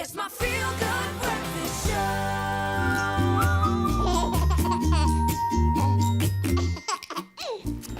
It's my feel-good breakfast show.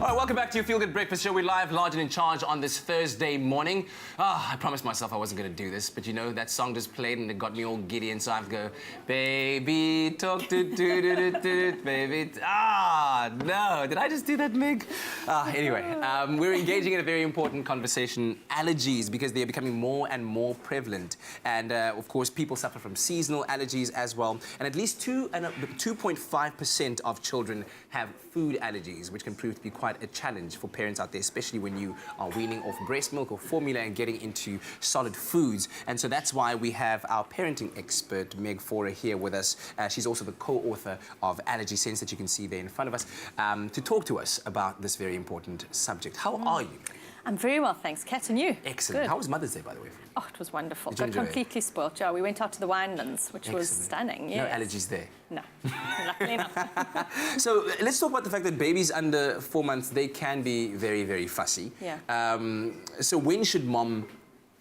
All right, welcome back to your Feel Good Breakfast Show. We're live, large and in charge on this Thursday morning. I promised myself I wasn't going to do this, but you know, that song just played and it got me all giddy, and so I have to go, baby, talk to baby. No, did I just do that, Meg? Anyway, we're engaging in a very important conversation, allergies, because they're becoming more and more prevalent. And of course, people suffer from seasonal allergies as well. And at least 2.5% of children have food allergies, which can prove to be quite a challenge for parents out there, especially when you are weaning off breast milk or formula and getting into solid foods. And so that's why we have our parenting expert, Meg Fora, here with us. She's also the co-author of Allergy Sense that you can see there in front of us, to talk to us about this very important subject. How are you? I'm very well, thanks. Kat, and you? Excellent. Good. How was Mother's Day, by the way? Oh, it was wonderful. Did you Got enjoy completely spoilt. Yeah, we went out to the winelands, which was Excellent. stunning. Yes. No allergies there? No, luckily not. So let's talk about the fact that babies under 4 months, they can be very, very fussy. Yeah. So when should mom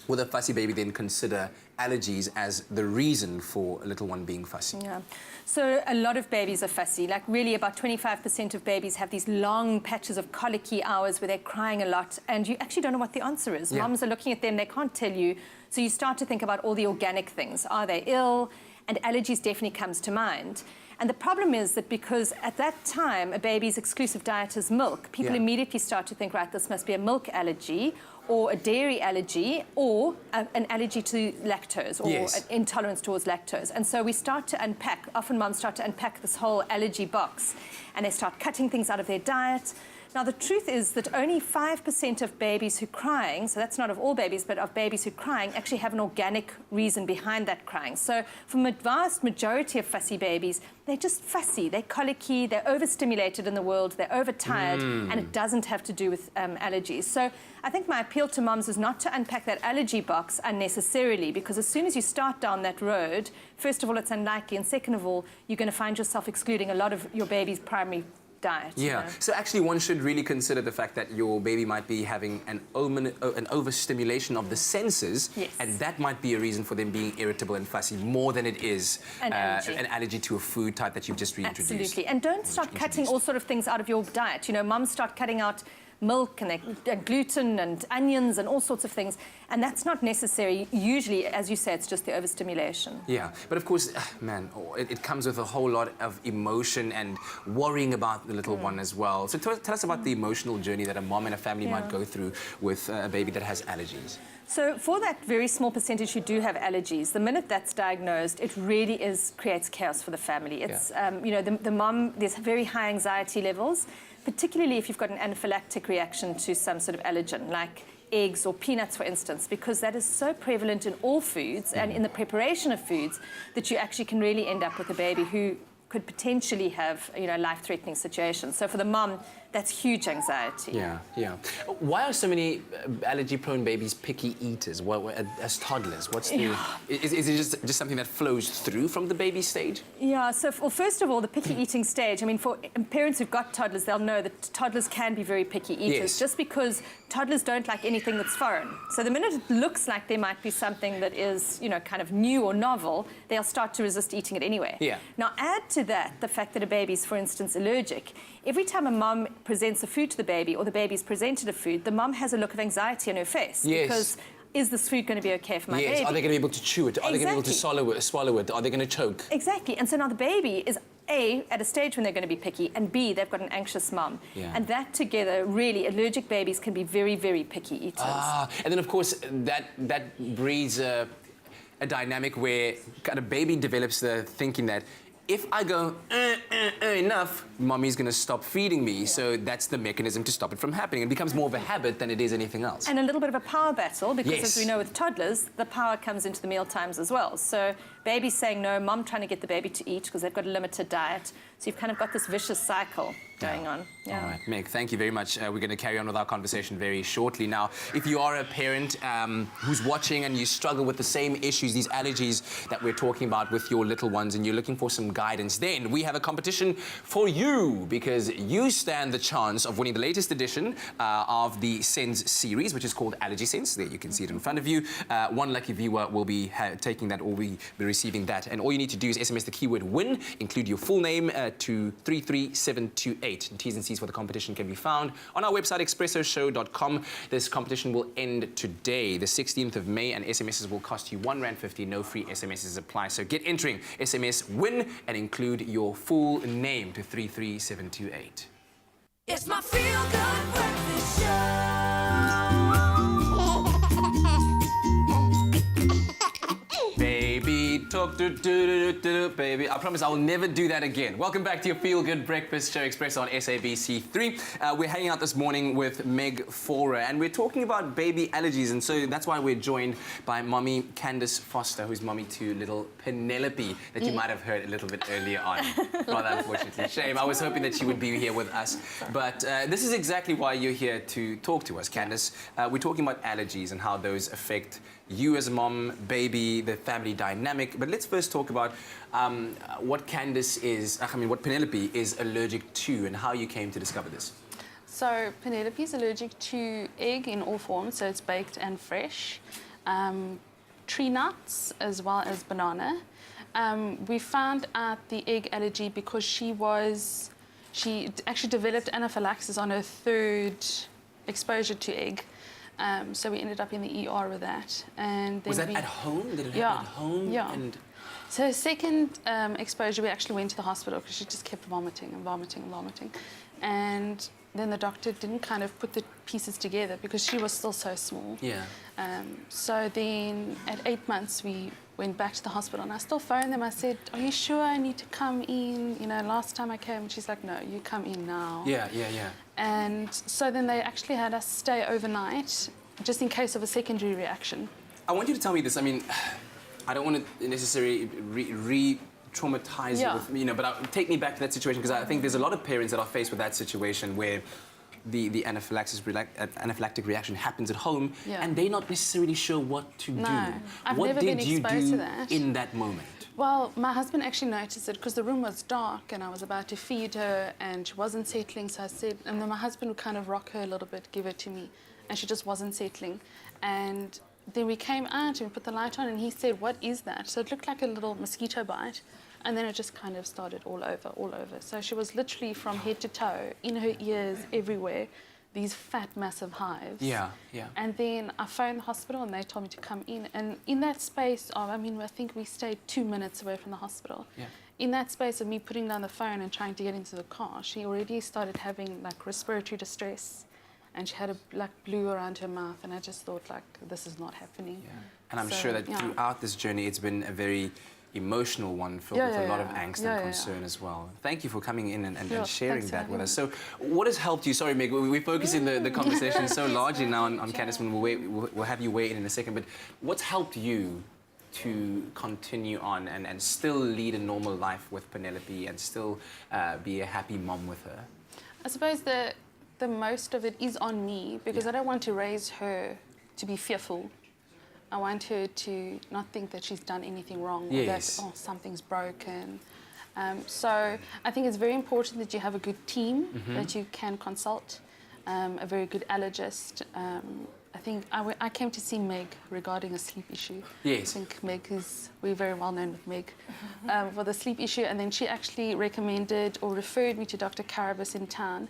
with a fussy baby then consider allergies as the reason for a little one being fussy? Yeah. So a lot of babies are fussy. Like really about 25% of babies have these long patches of colicky hours where they're crying a lot and you actually don't know what the answer is. Yeah. Moms are looking at them, they can't tell you. So you start to think about all the organic things. Are they ill? And allergies definitely comes to mind. And the problem is that because at that time a baby's exclusive diet is milk, people immediately start to think, right, this must be a milk allergy or a dairy allergy or an allergy to lactose or an intolerance towards lactose. And so we start to unpack, often moms start to unpack this whole allergy box and they start cutting things out of their diet. Now, the truth is that only 5% of babies who are crying, so that's not of all babies, but of babies who are crying, actually have an organic reason behind that crying. So for the vast majority of fussy babies, they're just fussy, they're colicky, they're overstimulated in the world, they're overtired, and it doesn't have to do with allergies. So I think my appeal to moms is not to unpack that allergy box unnecessarily, because as soon as you start down that road, first of all, it's unlikely, and second of all, you're going to find yourself excluding a lot of your baby's primary diet. Yeah, you know? So actually one should really consider the fact that your baby might be having an overstimulation of the senses, and that might be a reason for them being irritable and fussy more than it is an allergy to a food type that you've just reintroduced. Absolutely, and don't start cutting all sort of things out of your diet. You know, moms start cutting out milk and gluten and onions and all sorts of things, and that's not necessary. Usually, as you say, it's just the overstimulation. Yeah, but of course, man, it comes with a whole lot of emotion and worrying about the little one as well. So tell us about the emotional journey that a mom and a family might go through with a baby that has allergies. So for that very small percentage who do have allergies, the minute that's diagnosed, it really creates chaos for the family. It's, you know, the mom, there's very high anxiety levels, particularly if you've got an anaphylactic reaction to some sort of allergen, like eggs or peanuts, for instance, because that is so prevalent in all foods and in the preparation of foods that you actually can really end up with a baby who could potentially have, you know, life-threatening situations. So for the mom, that's huge anxiety. Yeah, yeah. Why are so many allergy-prone babies picky eaters as toddlers? What's the... Is it just something that flows through from the baby stage? Yeah, so well, first of all, the picky eating stage, I mean, for parents who've got toddlers, they'll know that toddlers can be very picky eaters, just because toddlers don't like anything that's foreign. So the minute it looks like there might be something that is, you know, kind of new or novel, they'll start to resist eating it anyway. Yeah. Now, add to that the fact that a baby's, for instance, allergic. Every time a mom presents a food to the baby or the baby's presented a food, the mom has a look of anxiety on her face. Because is this food going to be okay for my baby? Are they going to be able to chew it? Are they going to be able to swallow it? Are they going to choke? Exactly. And so now the baby is A, at a stage when they're going to be picky, and B, they've got an anxious mum. And that together, really, allergic babies can be very, very picky eaters. And then, of course, that breeds a dynamic where kind of baby develops the thinking that if I go enough, mommy's going to stop feeding me. So that's the mechanism to stop it from happening. It becomes more of a habit than it is anything else. And a little bit of a power battle, because as we know with toddlers, the power comes into the meal times as well. So baby's saying no, mom trying to get the baby to eat because they've got a limited diet. So you've kind of got this vicious cycle. going on. Yeah. All right, Meg, thank you very much. We're going to carry on with our conversation very shortly. Now, if you are a parent who's watching and you struggle with the same issues, these allergies that we're talking about with your little ones, and you're looking for some guidance, then we have a competition for you, because you stand the chance of winning the latest edition of the Sense series, which is called Allergy Sense. There, you can see it in front of you. One lucky viewer will be taking that, or will be receiving that. And all you need to do is SMS the keyword WIN, include your full name to 33728. And T's and C's for the competition can be found on our website, expressoshow.com. This competition will end today, the 16th of May, and SMSs will cost you R1.50. No free SMSs apply. So get entering. SMS WIN and include your full name to 33728. It's my feel-good breakfast show. Baby, talk baby. I promise I will never do that again. Welcome back to your Feel Good Breakfast Show Express on SABC3. We're hanging out this morning with Meg Forer, and we're talking about baby allergies, and so that's why we're joined by Mommy Candice Foster, who's mommy to little Penelope, that you might have heard a little bit earlier on. Rather unfortunately. Shame. I was hoping that she would be here with us. But this is exactly why you're here to talk to us, Candice. We're talking about allergies and how those affect you as a mom, baby, the family dynamic. But let's first talk about what what Penelope is allergic to and how you came to discover this. So Penelope is allergic to egg in all forms, so it's baked and fresh, tree nuts as well as banana. We found out the egg allergy because she actually developed anaphylaxis on her third exposure to egg. So we ended up in the ER with that. And then was that at home? Did it Yeah. happen at home? Yeah. And so her second exposure, we actually went to the hospital because she just kept vomiting and vomiting and vomiting. And then the doctor didn't kind of put the pieces together because she was still so small. Yeah. So then at 8 months, we went back to the hospital, and I still phoned them. I said, "Are you sure I need to come in? You know, last time I came." And she's like, "No, you come in now." Yeah. And so then they actually had us stay overnight, just in case of a secondary reaction. I want you to tell me this. I mean, I don't want to necessarily re-traumatize Yeah. it with, you know, but take me back to that situation, because I think there's a lot of parents that are faced with that situation where the anaphylactic reaction happens at home, Yeah. and they're not necessarily sure what to do. I've what never did been you exposed do to that. in that moment? Well, my husband actually noticed it because the room was dark and I was about to feed her and she wasn't settling. So I said, and then my husband would kind of rock her a little bit, give her to me, and she just wasn't settling. And then we came out and we put the light on and he said, "What is that?" So it looked like a little mosquito bite. And then it just kind of started all over. So she was literally from head to toe, in her ears, everywhere, these fat, massive hives. Yeah. And then I phoned the hospital and they told me to come in. And in that space of, I think we stayed 2 minutes away from the hospital. Yeah. In that space of me putting down the phone and trying to get into the car, she already started having like respiratory distress. And she had a black blue around her mouth. And I just thought, like, this is not happening. Yeah. And I'm So, sure that yeah. throughout this journey, it's been a very emotional one, filled with a lot of angst and concern as well. Thank you for coming in and sharing thanks for that with having us. So what has helped you? Sorry, Meg, we're focusing the conversation so largely now on Candice, and we'll have you weigh in a second, but what's helped you to continue on and still lead a normal life with Penelope and still be a happy mom with her? I suppose the most of it is on me because I don't want to raise her to be fearful. I want her to not think that she's done anything wrong or that something's broken. So I think it's very important that you have a good team that you can consult, a very good allergist. I think I came to see Meg regarding a sleep issue. Yes. I think we're very well known with Meg for the sleep issue, and then she actually recommended or referred me to Dr. Carabas in town.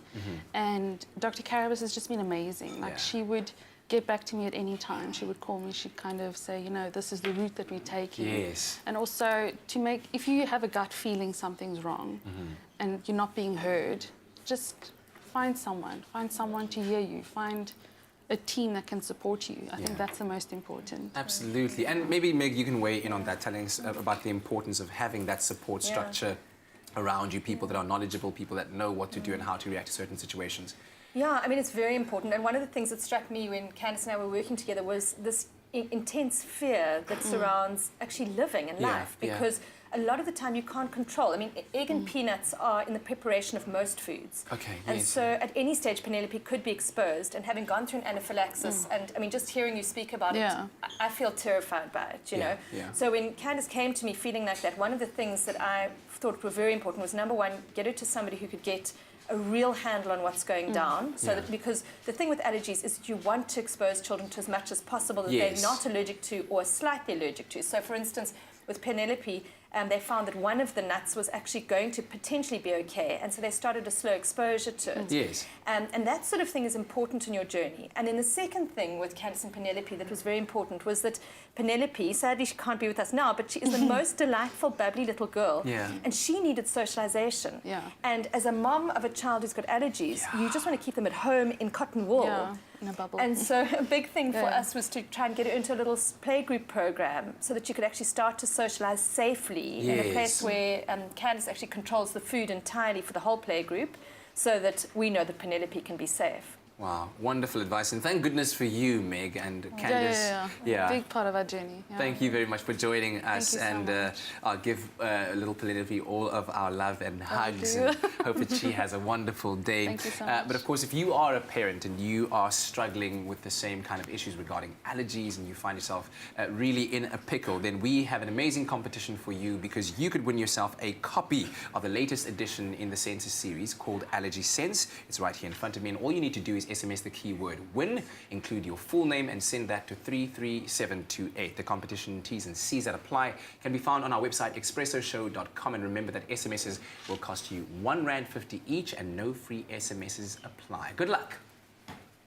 And Dr. Carabas has just been amazing. Like she would get back to me at any time. She would call me, she'd kind of say, you know, this is the route that we're taking. Yes. And also if you have a gut feeling something's wrong and you're not being heard, just find someone to hear you, find a team that can support you. I think that's the most important. Absolutely. And maybe, Meg, you can weigh in on that, telling us about the importance of having that support structure around you, people that are knowledgeable, people that know what to do and how to react to certain situations. Yeah, I mean, it's very important. And one of the things that struck me when Candice and I were working together was this intense fear that surrounds actually living and Yeah, life, yeah. because a lot of the time you can't control. I mean, egg and peanuts are in the preparation of most foods. Okay, And yes. so at any stage, Penelope could be exposed, and having gone through an anaphylaxis, and I mean, just hearing you speak about Yeah. it, I feel terrified by it, you Yeah, know. yeah. So when Candice came to me feeling like that, one of the things that I thought were very important was, number one, get her to somebody who could get a real handle on what's going down, so Yeah. that, because the thing with allergies is that you want to expose children to as much as possible that Yes. they're not allergic to or slightly allergic to. So for instance, with Penelope, they found that one of the nuts was actually going to potentially be okay, and so they started a slow exposure to it. Yes. And that sort of thing is important in your journey. And then the second thing with Candice and Penelope that was very important was that Penelope, sadly she can't be with us now, but she is the most delightful, bubbly little girl. Yeah. And she needed socialization. Yeah. And as a mom of a child who's got allergies, you just want to keep them at home in cotton wool. Yeah, in a bubble. And so a big thing for Yeah. us was to try and get her into a little playgroup program so that she could actually start to socialize safely in a Yes. place where Candice actually controls the food entirely for the whole playgroup, so that we know that Penelope can be safe. Wow, wonderful advice. And thank goodness for you, Meg and Candice. Yeah. Big part of our journey. Yeah. Thank you very much for joining us. you so And much. I'll give little Penelope all of our love and hugs. you. And hope that she has a wonderful day. Thank you so much. But of course, if you are a parent and you are struggling with the same kind of issues regarding allergies and you find yourself really in a pickle, then we have an amazing competition for you, because you could win yourself a copy of the latest edition in the Senses series called Allergy Sense. It's right here in front of me, and all you need to do is SMS the keyword WIN, include your full name, and send that to 33728. The competition T's and C's that apply can be found on our website, expressoshow.com. And remember that SMSs will cost you R1.50 each, and no free SMSs apply. Good luck.